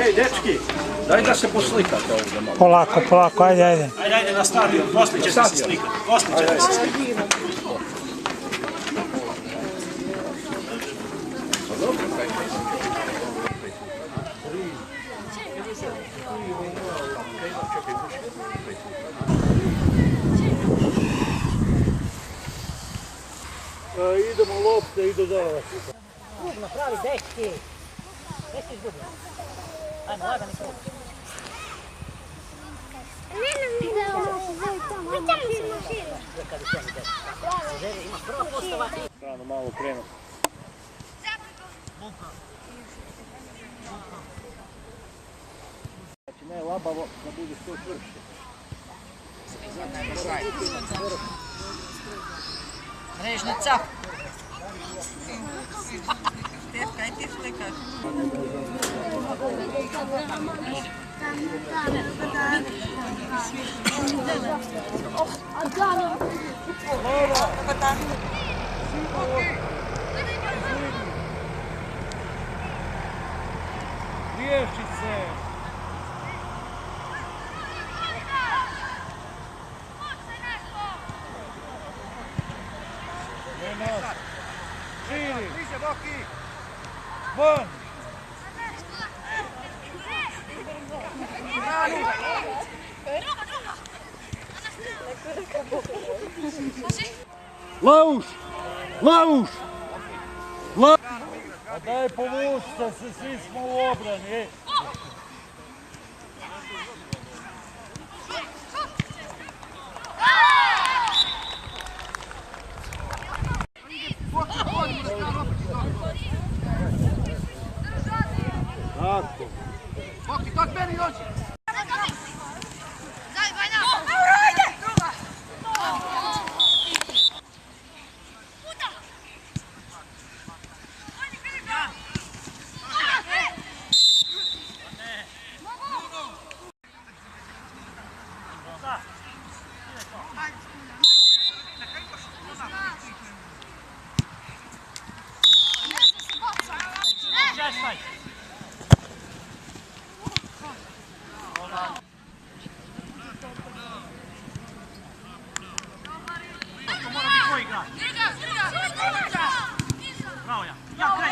Ej, dečki, daj da se poslikate ovdje malo. Polako, polako, ajde, ajde. Ajde, na stadion, poslije će se slikati. Poslije će se slikati. Idemo lopte, idu dole. Krug napravi, dečki. Gdje si izgubio? Ajmo, lagani krug. Ne nam ide ovo, tamo se mašira. Kad je sve mi dečki. Imaš prva postava. Strano malo krenu. Znači ne labavo da bude što čvršće. Režni cap. Stefka, aj ti slikaš. Riješčice! Širi! Von! Lauš! Lauš! A daj povučite se, svi smo u obrani. Tako. Boki, kod meni dođi! Daj, Vanja! Ajde! Bravo, ja. Ja, kraj,